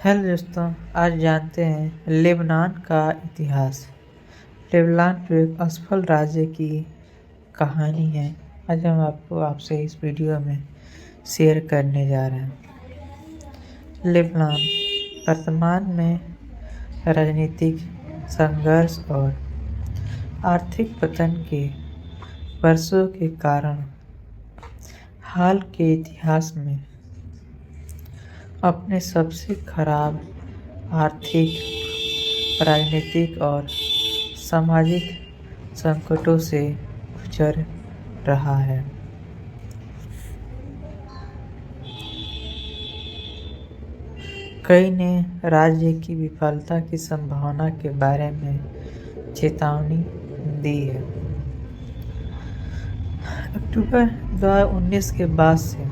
Hello दोस्तों, आज जानते हैं लेबनान का इतिहास। लेबनान एक असफल राज्य की कहानी है। आज हम आपसे इस वीडियो में शेयर करने जा रहे हैं। लेबनान वर्तमान में राजनीतिक संघर्ष और आर्थिक पतन के वर्षों के कारण हाल के इतिहास में अपने सबसे खराब आर्थिक, राजनीतिक और सामाजिक संकटों से गुजर रहा है। कई ने राज्य की विफलता की संभावना के बारे में चेतावनी दी है। अक्टूबर 2019 के बाद से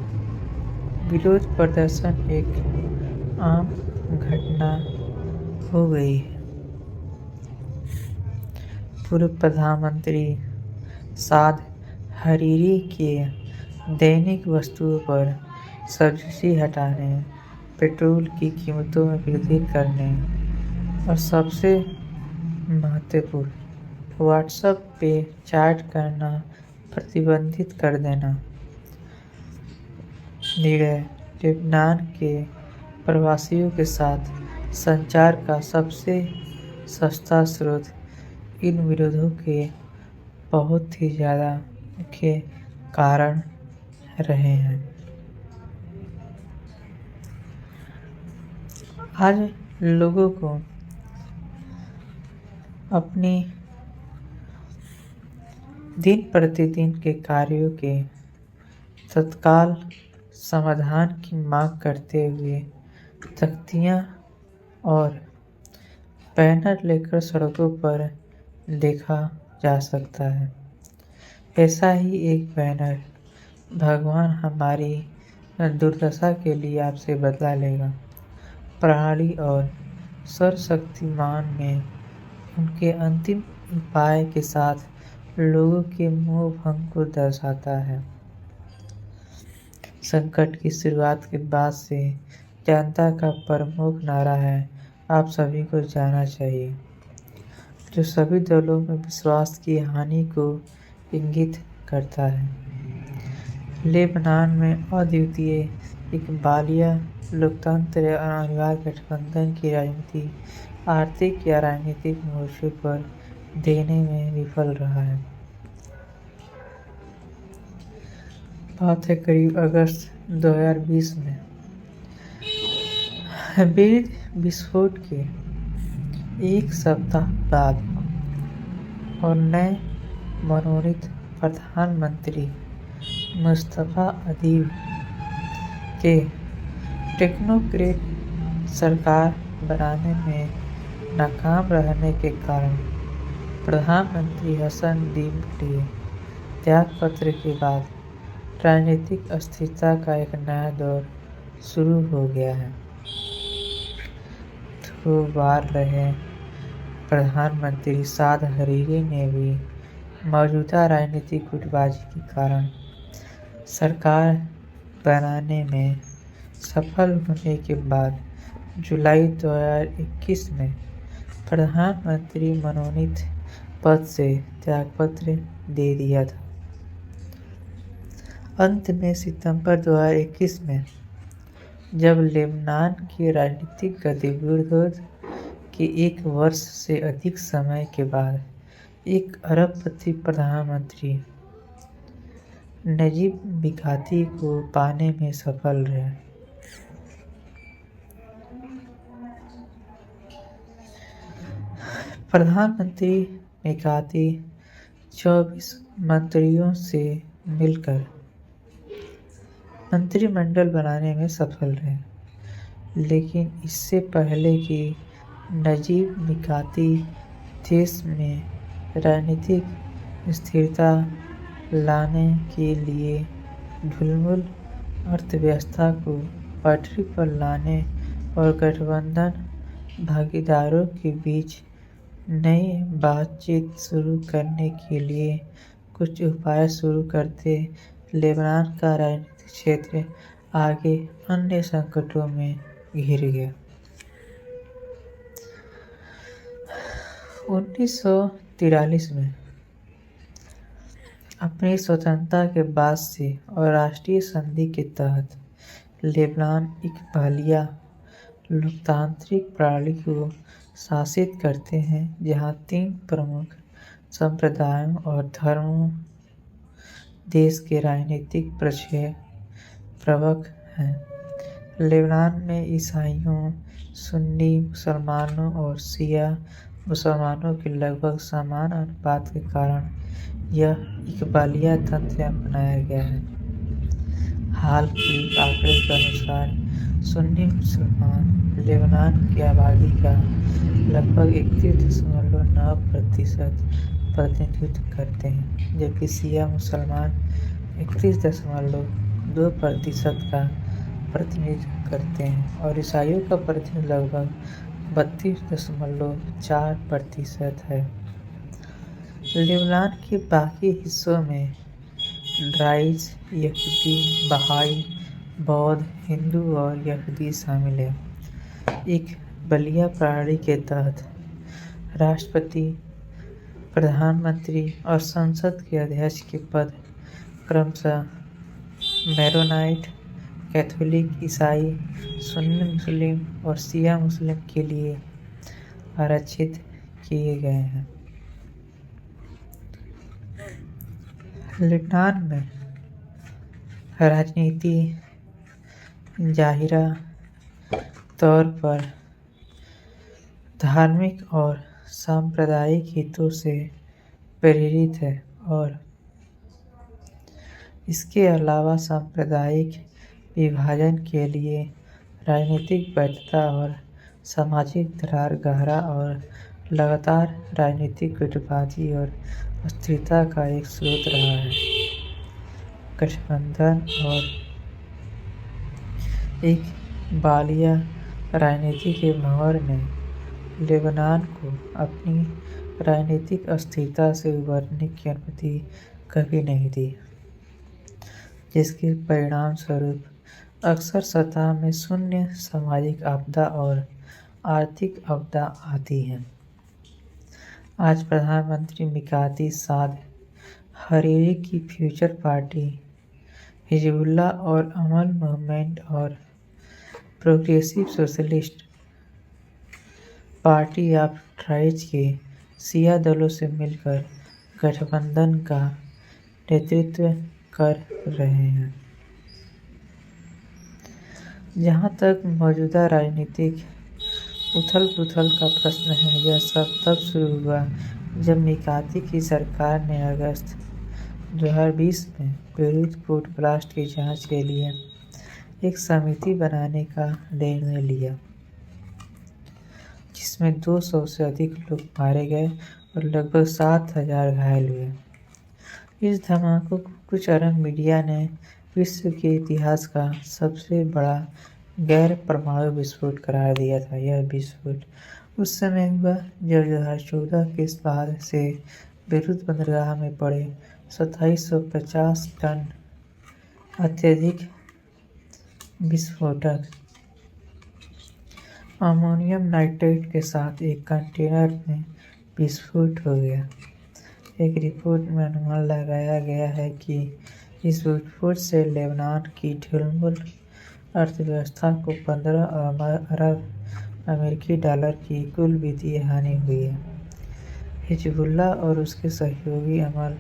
विरोध प्रदर्शन एक आम घटना हो गई है। पूर्व प्रधानमंत्री साद हरीरी के दैनिक वस्तुओं पर सब्सिडी हटाने, पेट्रोल की कीमतों में वृद्धि करने और सबसे महत्वपूर्ण, व्हाट्सएप पे चैट करना प्रतिबंधित कर देना निर्णय लेबनान के प्रवासियों के साथ संचार का सबसे सस्ता स्रोत इन विरोधों के बहुत ही ज़्यादा मुख्य कारण रहे हैं। आज लोगों को अपनी दिन प्रतिदिन के कार्यों के तत्काल समाधान की मांग करते हुए तख्तियां और बैनर लेकर सड़कों पर देखा जा सकता है। ऐसा ही एक बैनर भगवान हमारी दुर्दशा के लिए आपसे बदला लेगा प्रणाली और सर्वशक्तिमान में उनके अंतिम उपाय के साथ लोगों के मोह भंग को दर्शाता है। संकट की शुरुआत के बाद से जनता का प्रमुख नारा है, आप सभी को जाना चाहिए, जो सभी दलों में विश्वास की हानि को इंगित करता है। लेबनान में अद्वितीय एक बालिया लोकतंत्र और अनिवार्य गठबंधन की राजनीति आर्थिक या राजनीतिक मोर्चे पर देने में विफल रहा है। बात है करीब अगस्त 2020 में बीड़ विस्फोट के एक सप्ताह बाद और नए मनोनीत प्रधानमंत्री मुस्तफा अदीब के टेक्नोक्रेट सरकार बनाने में नाकाम रहने के कारण प्रधानमंत्री हसन दीब के त्यागपत्र के बाद राजनीतिक अस्थिरता का एक नया दौर शुरू हो गया है। 2 बार रहे प्रधानमंत्री साद हरीरी ने भी मौजूदा राजनीतिक गुटबाजी के कारण सरकार बनाने में सफल होने के बाद जुलाई 2021 में प्रधानमंत्री मनोनीत पद से त्यागपत्र दे दिया था। अंत में सितंबर 2021 में जब लेबनान की राजनीतिक गतिविधियों के 1 वर्ष से अधिक समय के बाद एक अरबपति प्रधानमंत्री नजीब मिकाती को पाने में सफल रहे। प्रधानमंत्री मिकाती 24 मंत्रियों से मिलकर मंत्रिमंडल बनाने में सफल रहे, लेकिन इससे पहले कि नजीब मिकाती देश में राजनीतिक स्थिरता लाने के लिए ढुलमुल अर्थव्यवस्था को पटरी पर लाने और गठबंधन भागीदारों के बीच नई बातचीत शुरू करने के लिए कुछ उपाय शुरू करते लेबनान का राजनीतिक क्षेत्र आगे अन्य संकटों में घिर गया। 1943 में अपनी स्वतंत्रता के बाद से और राष्ट्रीय संधि के तहत लेबनान एक बलिया लोकतांत्रिक प्रणाली को शासित करते हैं, जहां 3 प्रमुख संप्रदायों और धर्मों देश के राजनीतिक प्रवक्ता हैं। लेबनान में ईसाइयों, सुन्नी मुसलमानों और शिया मुसलमानों के लगभग समान अनुपात के कारण यह एक बलिया तंत्र अपनाया गया है। हाल के आंकड़े के अनुसार सुन्नी मुसलमान लेबनान की आबादी का लगभग 31.9% प्रतिनिधित्व करते हैं, जबकि शिया मुसलमान 31.2% का प्रतिनिधित्व करते हैं और ईसाइयों का प्रतिनिधित्व लगभग 32.4% है। लेबनान के बाकी हिस्सों में ड्राइज, यहूदी, बहाई, बौद्ध, हिंदू और यहूदी शामिल हैं। एक बलिया प्रणाली के तहत राष्ट्रपति, प्रधानमंत्री और संसद के अध्यक्ष के पद क्रमशः मैरोनाइट, कैथोलिक, ईसाई, सुन्नी मुस्लिम और शिया मुस्लिम के लिए आरक्षित किए गए हैं। लेबनान में राजनीति ज़ाहिरा तौर पर धार्मिक और सांप्रदायिक हितों से प्रेरित है और इसके अलावा सांप्रदायिक विभाजन के लिए राजनीतिक वैधता और सामाजिक दरार गहरा और लगातार राजनीतिक गुटबाजी और अस्थिरता का एक स्रोत रहा है। गठबंधन और एक बलिया राजनीति के भंवर ने लेबनान को अपनी राजनीतिक अस्थिरता से उबरने की अनुमति कभी नहीं दी, जिसके परिणामस्वरूप अक्सर सतह में शून्य सामाजिक आपदा और आर्थिक आपदा आती है। आज प्रधानमंत्री मिकाती साद हरीरी की फ्यूचर पार्टी, हिजबुल्लाह और अमल मूवमेंट और प्रोग्रेसिव सोशलिस्ट पार्टी ऑफ ड्राइज के शिया दलों से मिलकर गठबंधन का नेतृत्व कर रहे हैं। जहां तक मौजूदा राजनीतिक उथल-पुथल का प्रश्न है, यह सब तब शुरू हुआ जब मिकाती की सरकार ने अगस्त 2020 में बेरूत पोर्ट ब्लास्ट की जांच के लिए एक समिति बनाने का निर्णय लिया, जिसमें 200 से अधिक लोग मारे गए और लगभग 7,000 घायल हुए। इस धमाके को कुछ अरब मीडिया ने विश्व के इतिहास का सबसे बड़ा गैर परमाणु विस्फोट करार दिया था। यह विस्फोट उस समय हुआ जब 2014 के बाद से बेरूत बंदरगाह में पड़े 2750 टन अत्यधिक विस्फोटक अमोनियम नाइट्रेट के साथ एक कंटेनर में विस्फोट हो गया। एक रिपोर्ट में अनुमान लगाया गया है कि इस विस्फोट से लेबनान की ढुलमुल अर्थव्यवस्था को 15 अरब अमेरिकी डॉलर की कुल वित्तीय हानि हुई है। हिजबुल्लाह और उसके सहयोगी अमल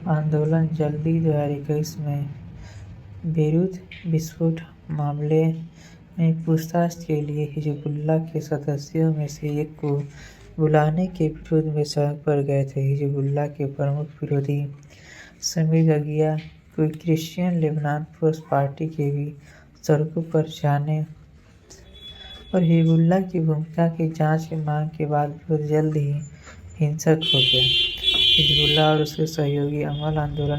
आंदोलन जल्दी 2021 में बेरूत विस्फोट मामले में पूछताछ के लिए हिजबुल्लाह के सदस्यों में से एक को बुलाने के विरोध में सड़क पर गए थे। हिजबुल्लाह के प्रमुख विरोधी समीर गगिया को क्रिश्चियन लेबनान फोर्स पार्टी के भी सड़कों पर जाने और हिजबुल्लाह की भूमिका की जांच की मांग के बाद विरोध जल्द ही हिंसक हो गया। हिजबुल्लाह और उसके सहयोगी अमल आंदोलन